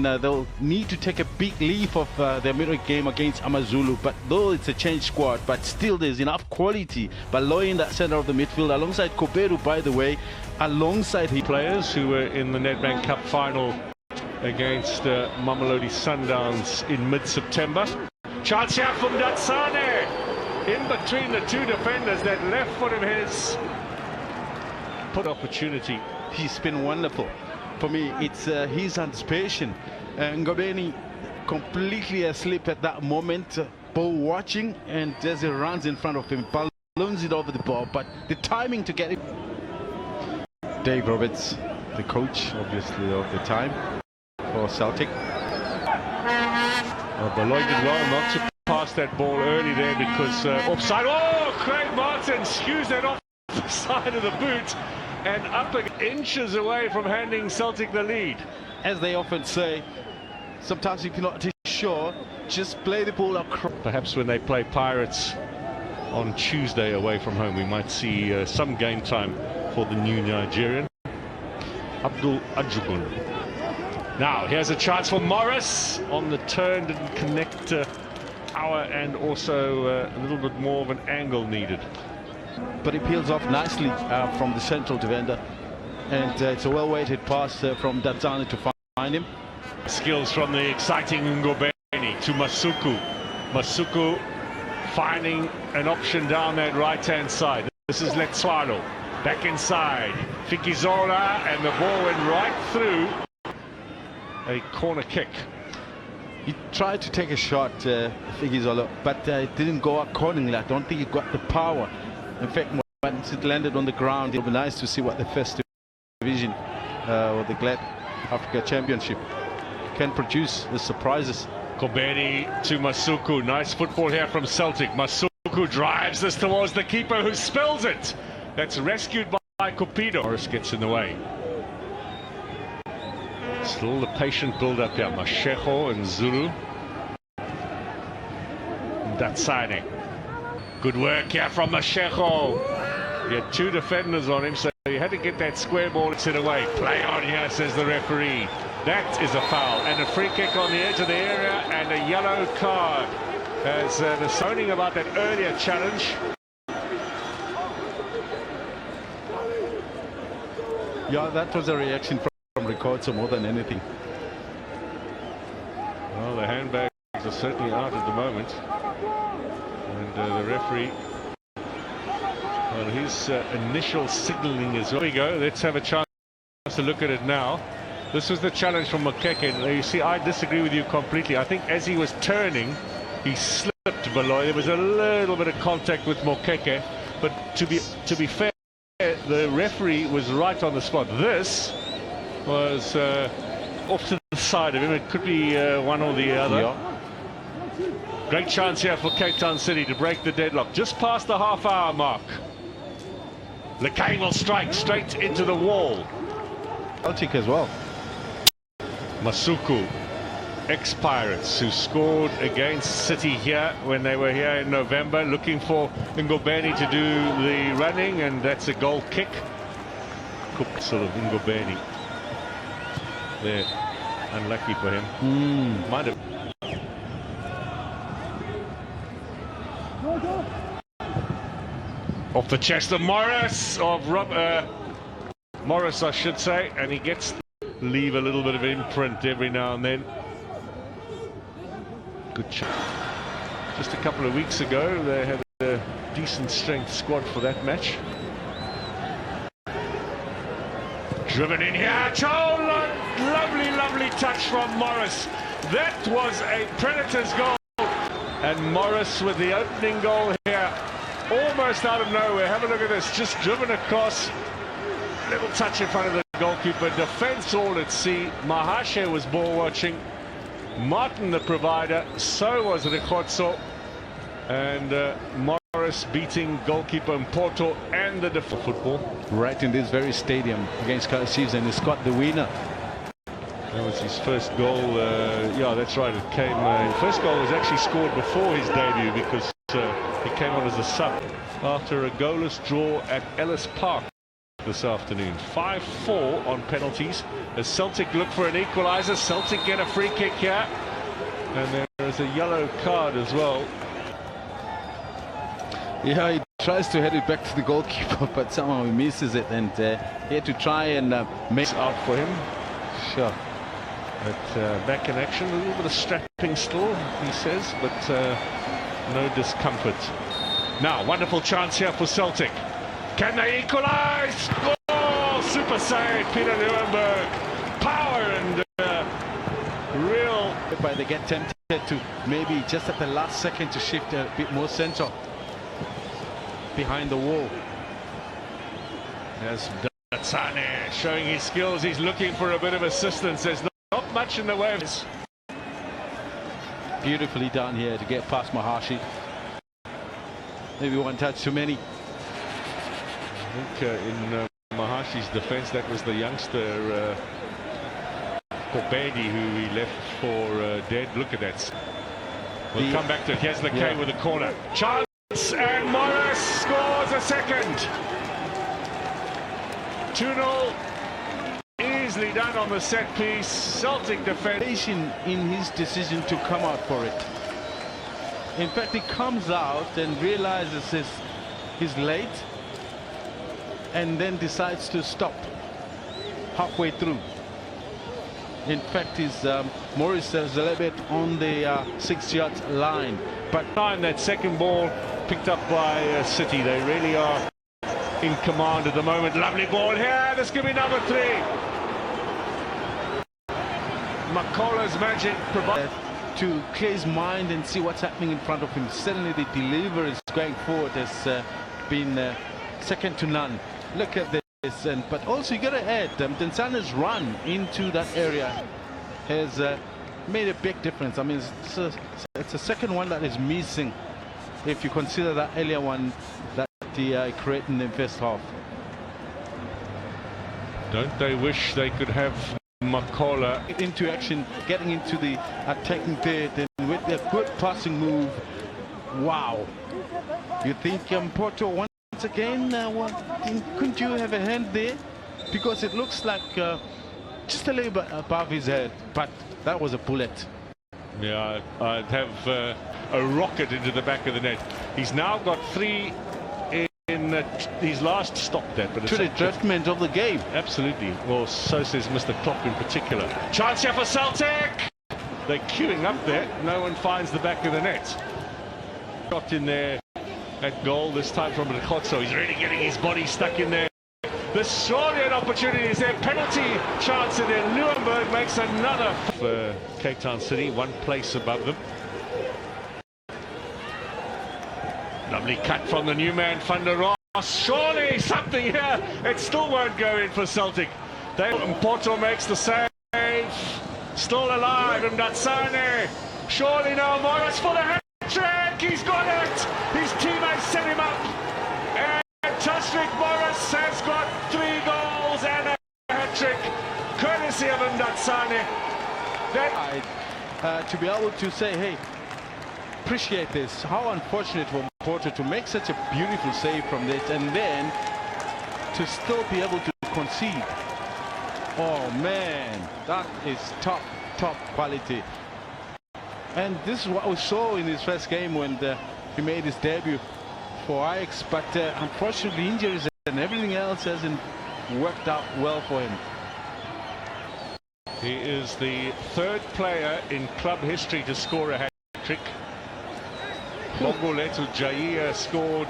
they'll need to take a big leap of their midweek game against Amazulu, but though it's a changed squad, but still there's enough quality. Baloyi in that center of the midfield alongside Koperu, by the way, alongside his players who were in the Nedbank Cup final against Mamelodi Sundowns in mid-September. Chance here from Datsane in between the two defenders. That left foot of his put opportunity. He's been wonderful. For me, it's his anticipation. Ngobeni completely asleep at that moment, ball watching, and as he runs in front of him, balloons it over the ball, but the timing to get it. Dave Roberts, the coach, obviously, of the time for Celtic. Baloyi did well not to pass that ball early there because offside. Oh, Craig Martin skews that off the side of the boot and up inches away from handing Celtic the lead. As they often say, sometimes if you're not too sure, just play the ball across. Perhaps when they play Pirates on Tuesday away from home, we might see some game time for the new Nigerian, Abdul Ajugun. Now, here's a chance for Morris on the turn, didn't connect power and also a little bit more of an angle needed. But he peels off nicely from the central defender, and it's a well-weighted pass from Datsane to find him. Skills from the exciting Ngobeni to Masuku. Masuku finding an option down that right-hand side. This is Letswalo. Back inside. Fikizola, and the ball went right through a corner kick. He tried to take a shot, Fikizola, but it didn't go accordingly. I don't think he got the power. In fact, once it landed on the ground, it'll be nice to see what the first division or the Glad Africa Championship can produce, the surprises. Kobeni to Masuku. Nice football here from Celtic. Masuku drives this towards the keeper who spills it. That's rescued by Cupido. Morris gets in the way. Still the patient build-up here. Masheho and Zulu. Datsane. Good work here from Masheho. He had two defenders on him, so he had to get that square ball and sit away. Play on here, says the referee. That is a foul. And a free kick on the edge of the area and a yellow card. As the zoning about that earlier challenge. Yeah, that was a reaction from Ricordo more than anything. Well, the handbags are certainly out at the moment. And the referee, well, his initial signalling is... There we go, let's have a chance to look at it now. This was the challenge from Mokeke. You see, I disagree with you completely. I think as he was turning, he slipped below. There was a little bit of contact with Mokeke, but to be fair, the referee was right on the spot. This was off to the side of him. It could be one or the other. Yeah. Great chance here for Cape Town City to break the deadlock. Just past the half-hour mark. Lekane will strike straight into the wall. Celtic as well. Masuku, ex-Pirates, who scored against City here when they were here in November, looking for Ngobeni to do the running, and that's a goal kick. Sort of Ngobeni. There, unlucky for him. Might have. Off the chest of Morris, Morris, I should say, and he gets to leave a little bit of imprint every now and then. Good shot. Just a couple of weeks ago, they had a decent strength squad for that match. Driven in here, lovely, lovely touch from Morris. That was a Predators goal. And Morris with the opening goal here, almost out of nowhere. Have a look at this, just driven across. Little touch in front of the goalkeeper. Defense all at sea. Mahashe was ball watching. Martin the provider. So was Ricordo. And Morris beating goalkeeper Mpoto and the football. Right in this very stadium against Chiefs, and he's got the winner. That was his first goal. Yeah, that's right. It came. First goal was actually scored before his debut because he came on as a sub after a goalless draw at Ellis Park this afternoon. 5-4 on penalties as Celtic look for an equaliser. Celtic get a free kick here, and there is a yellow card as well. Yeah, he tries to head it back to the goalkeeper, but somehow he misses it, and he had to try and make It's out for him. Sure. But back in action, a little bit of strapping still, he says, but no discomfort. Now, wonderful chance here for Celtic. Can they equalise? Oh, super save, Peter Nuremberg. Power and real. But they get tempted to maybe just at the last second to shift a bit more centre behind the wall. There's Datsane showing his skills. He's looking for a bit of assistance. There's not much in the way of this. Beautifully done here to get past Maharshi. Maybe one touch too many. I think in Maharshi's defence, that was the youngster Kobedi who he left for dead. Look at that. We'll come back to it. Here's the K with the corner. Chance, and Morris scores a second. 2-0. Easily done on the set piece. Celtic defence. In his decision to come out for it. In fact, he comes out and realizes he's late, and then decides to stop halfway through. In fact, Morris is a little bit on the 6-yard line, but time that second ball picked up by City. They really are in command at the moment. Lovely ball here. This could be number 3. Makola's magic provides to clear his mind and see what's happening in front of him. Suddenly the delivery is going forward has been second to none. Look at this, but also you got to add Dansane's run into that area has made a big difference. I mean, it's a second one that is missing if you consider that earlier one that he created in the first half. Don't they wish they could have Makola into action, getting into the attacking third, and with a good passing move. Wow. You think Porto once again, couldn't you have a hand there? Because it looks like just a little bit above his head, but that was a bullet. Yeah, I'd have a rocket into the back of the net. He's now got 3 in his last stop there, but to the detriment of the game. Absolutely. Well, so says Mr. Klopp in particular. Chance here for Celtic. They're queuing up there. No one finds the back of the net. Got in there at goal this time from Rikotso. He's really getting his body stuck in there. There's surely an opportunity. Is there penalty chance in there? Nuremberg makes another. For Cape Town City, 1 place above them. Lovely cut from the new man, Van der Ross. Surely something here. It still won't go in for Celtic. Porto makes the save. Still alive, and Datsane. Surely now Morris for the hat-trick. He's got it. His teammates set him up. And Tashrik Morris has got 3 goals and a hat-trick, courtesy of Datsane. To be able to say, hey, appreciate this. How unfortunate for Porto to make such a beautiful save from this and then to still be able to concede. Oh man, that is top quality. And this is what we saw in his first game when he made his debut for Ajax, but unfortunately injuries and everything else hasn't worked out well for him. He is the 3rd player in club history to score a hat-trick. Bongoletu Jair scored